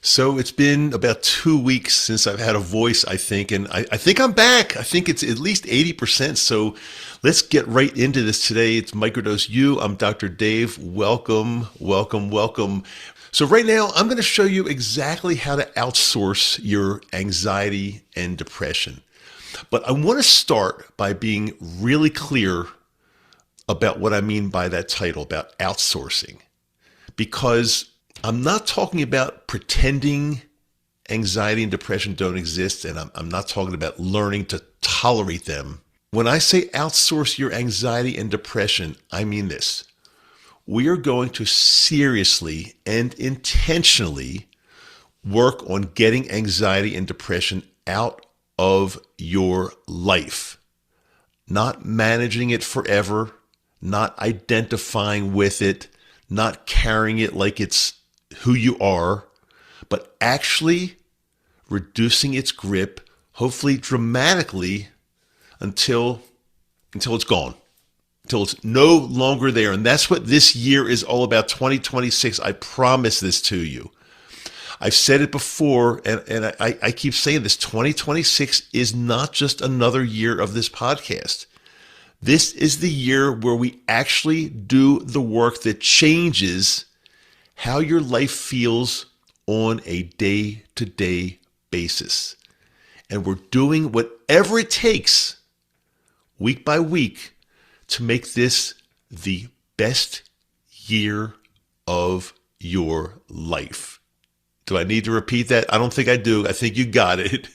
So it's been about 2 weeks since I've had a voice, I think, and I think I'm back. I think it's at least 80%. So let's get right into this today. It's Microdose U. I'm Dr. Dave. Welcome, welcome, welcome. So right now, I'm going to show you exactly how to outsource your anxiety and depression. But I want to start by being really clear about what I mean by that title, about outsourcing, because I'm not talking about pretending anxiety and depression don't exist, and I'm not talking about learning to tolerate them. When I say outsource your anxiety and depression, I mean this. We are going to seriously and intentionally work on getting anxiety and depression out of your life, not managing it forever, not identifying with it, not carrying it like it's who you are, but actually reducing its grip, hopefully dramatically, until it's gone, until it's no longer there. And that's what this year is all about, 2026. I promise this to you. I've said it before, and I keep saying this. 2026 is not just another year of this podcast. This is the year where we actually do the work that changes how your life feels on a day-to-day basis. And we're doing whatever it takes, week by week, to make this the best year of your life. Do I need to repeat that? I don't think I do. I think you got it.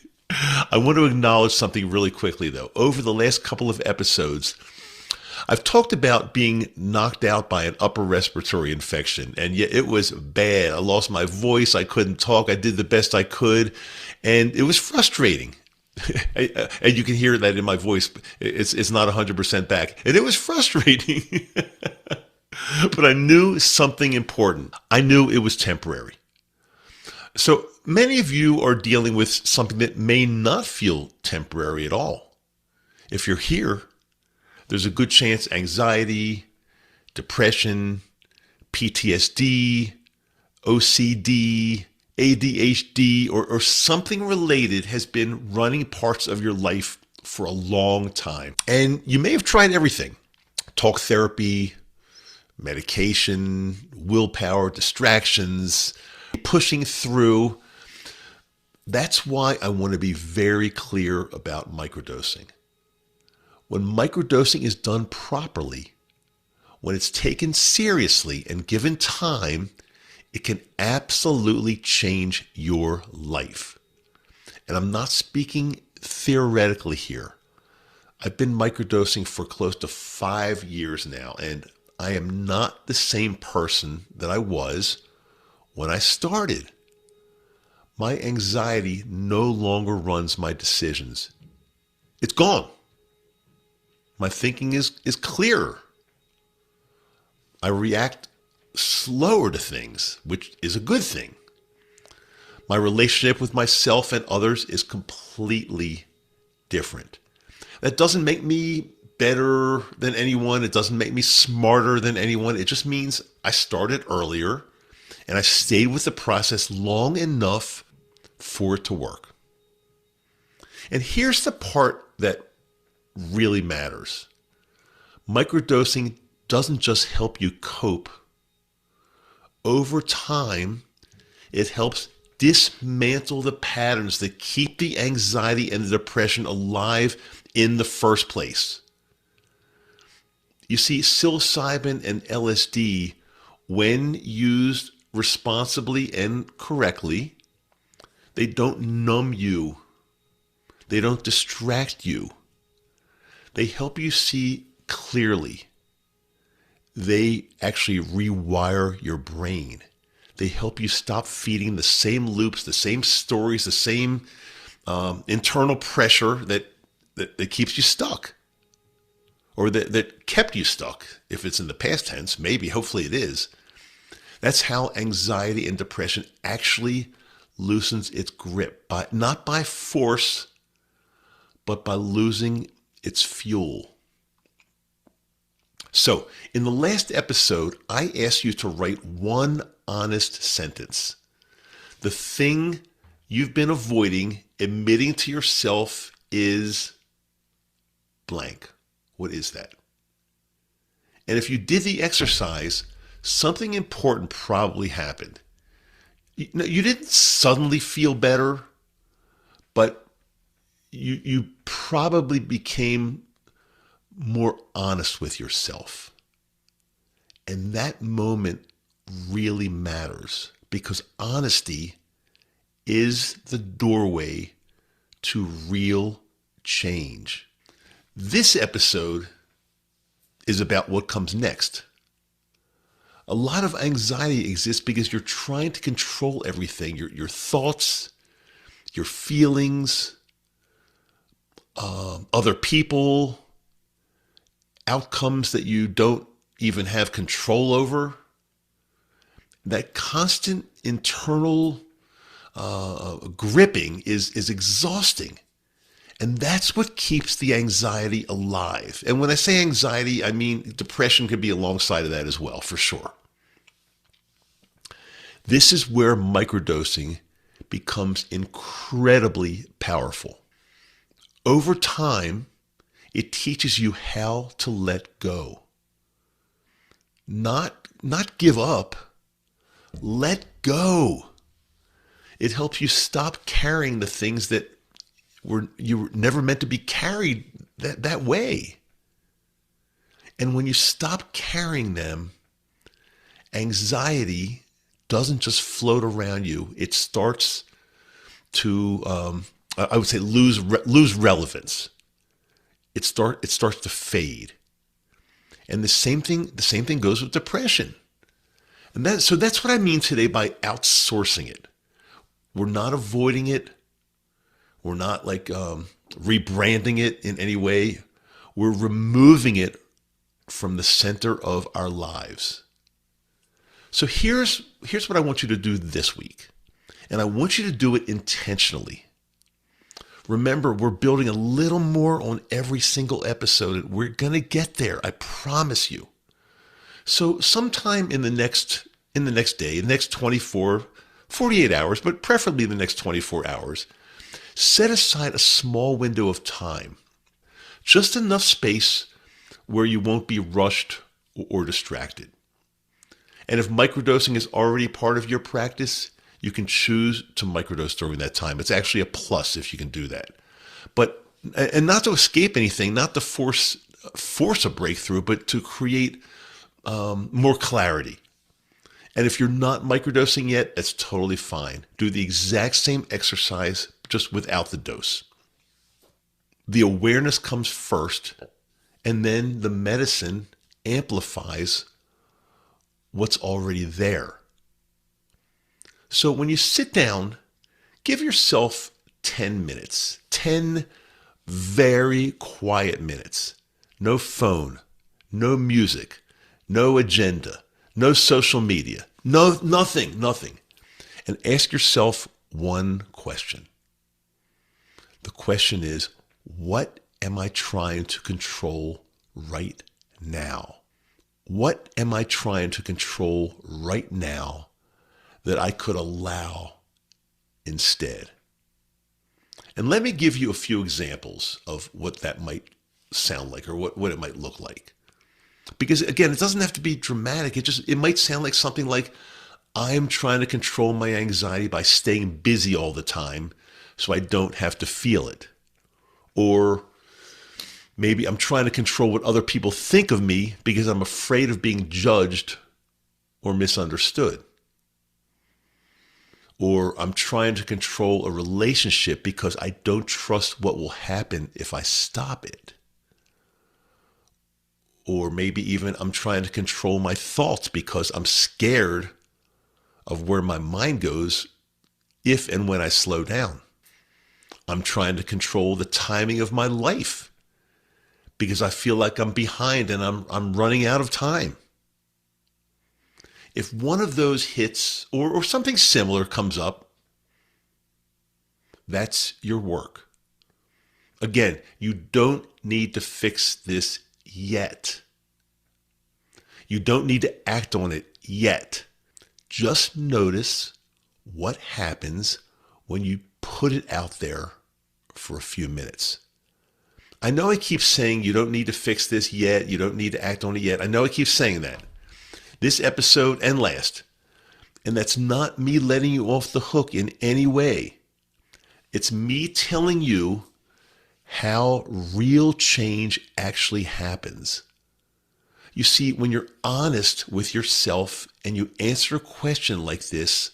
I want to acknowledge something really quickly, though. Over the last couple of episodes, I've talked about being knocked out by an upper respiratory infection, and yet it was bad. I lost my voice. I couldn't talk. I did the best I could, and it was frustrating. And you can hear that in my voice. It's not 100% back, and it was frustrating. But I knew something important. I knew it was temporary. So many of you are dealing with something that may not feel temporary at all. If you're here, there's a good chance anxiety, depression, PTSD, OCD, ADHD, or something related has been running parts of your life for a long time. And you may have tried everything: talk therapy, medication, willpower, distractions, pushing through. That's why I want to be very clear about microdosing. When microdosing is done properly, when it's taken seriously and given time, it can absolutely change your life. And I'm not speaking theoretically here. I've been microdosing for close to 5 years now, and I am not the same person that I was when I started. My anxiety no longer runs my decisions. It's gone. My thinking is clearer. I react slower to things, which is a good thing. My relationship with myself and others is completely different. That doesn't make me better than anyone. It doesn't make me smarter than anyone. It just means I started earlier and I stayed with the process long enough for it to work. And here's the part that really matters. Microdosing doesn't just help you cope. Over time, it helps dismantle the patterns that keep the anxiety and the depression alive in the first place. You see, psilocybin and LSD, when used responsibly and correctly, they don't numb you. They don't distract you. They help you see clearly. They actually rewire your brain. They help you stop feeding the same loops, the same stories, the same internal pressure that keeps you stuck, or that kept you stuck. If it's in the past tense, maybe, hopefully it is. That's how anxiety and depression actually loosens its grip, not by force, but by losing its fuel. So, in the last episode, I asked you to write one honest sentence. The thing you've been avoiding admitting to yourself is blank. What is that? And if you did the exercise, something important probably happened. You didn't suddenly feel better, but you probably became more honest with yourself. And that moment really matters because honesty is the doorway to real change. This episode is about what comes next. A lot of anxiety exists because you're trying to control everything, your thoughts, your feelings, other people, outcomes that you don't even have control over. That constant internal gripping is exhausting. And that's what keeps the anxiety alive. And when I say anxiety, I mean depression could be alongside of that as well, for sure. This is where microdosing becomes incredibly powerful. Over time, it teaches you how to let go. Not give up. Let go. It helps you stop carrying the things that you were never meant to be carried that way. And when you stop carrying them, anxiety doesn't just float around you. It starts to, I would say, lose relevance. It starts to fade. And the same thing goes with depression. And that's what I mean today by outsourcing it. We're not avoiding it. We're not like rebranding it in any way. We're removing it from the center of our lives. So here's what I want you to do this week. And I want you to do it intentionally. Remember, we're building a little more on every single episode. We're going to get there. I promise you. So sometime in the next day, the next 48 hours, but preferably the next 24 hours, set aside a small window of time, just enough space where you won't be rushed or distracted. And if microdosing is already part of your practice, you can choose to microdose during that time. It's actually a plus if you can do that. But, and not to escape anything, not to force a breakthrough, but to create more clarity. And if you're not microdosing yet, that's totally fine. Do the exact same exercise, just without the dose. The awareness comes first, and then the medicine amplifies what's already there. So when you sit down, give yourself 10 minutes, 10 very quiet minutes. No phone, no music, no agenda, no social media, nothing. And ask yourself one question. The question is, what am I trying to control right now? What am I trying to control right now that I could allow instead? And let me give you a few examples of what that might sound like or what it might look like. Because again, it doesn't have to be dramatic. It might sound like something like, I'm trying to control my anxiety by staying busy all the time so I don't have to feel it. Or maybe I'm trying to control what other people think of me because I'm afraid of being judged or misunderstood. Or I'm trying to control a relationship because I don't trust what will happen if I stop it. Or maybe even I'm trying to control my thoughts because I'm scared of where my mind goes if and when I slow down. I'm trying to control the timing of my life because I feel like I'm behind and I'm running out of time. If one of those hits or something similar comes up, that's your work. Again, you don't need to fix this yet. You don't need to act on it yet. Just notice what happens when you put it out there for a few minutes. I know I keep saying you don't need to fix this yet. You don't need to act on it yet. I know I keep saying that. This episode and last. And that's not me letting you off the hook in any way. It's me telling you how real change actually happens. You see, when you're honest with yourself and you answer a question like this,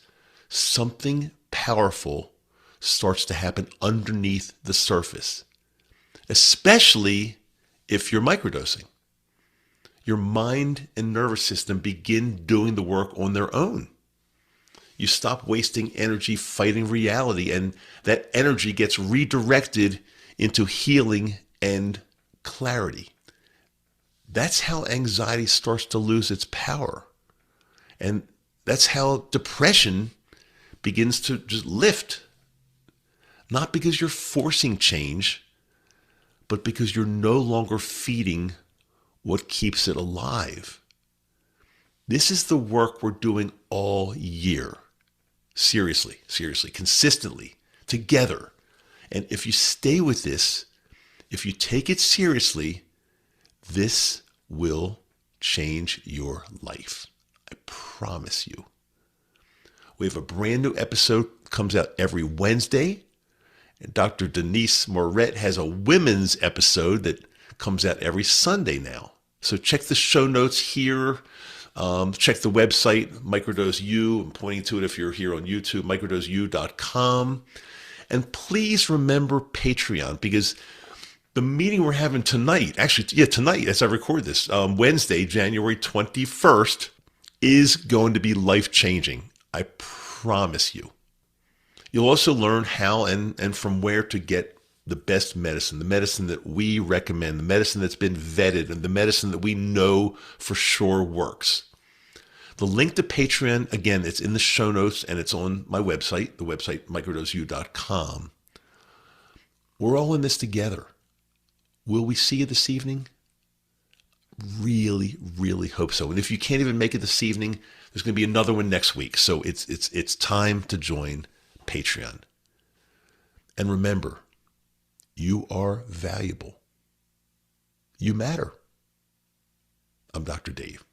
something powerful starts to happen underneath the surface, especially if you're microdosing. Your mind and nervous system begin doing the work on their own. You stop wasting energy fighting reality, and that energy gets redirected into healing and clarity. That's how anxiety starts to lose its power. And that's how depression begins to just lift. Not because you're forcing change, but because you're no longer feeding what keeps it alive. This is the work we're doing all year. Seriously, consistently, together. And if you stay with this, if you take it seriously, this will change your life. I promise you. We have a brand new episode, comes out every Wednesday. And Dr. Denise Moret has a women's episode that comes out every Sunday now. So check the show notes here. Check the website, Microdose U. I'm pointing to it if you're here on YouTube, microdoseu.com. And please remember Patreon, because the meeting we're having tonight, tonight as I record this, Wednesday, January 21st, is going to be life-changing. I promise you. You'll also learn how and from where to get the best medicine, the medicine that we recommend, the medicine that's been vetted, and the medicine that we know for sure works. The link to Patreon, again, it's in the show notes and it's on my website, the website microdoseu.com. We're all in this together. Will we see you this evening? Really, really hope so. And if you can't even make it this evening, there's going to be another one next week. So it's time to join Patreon. And remember, you are valuable. You matter. I'm Dr. Dave.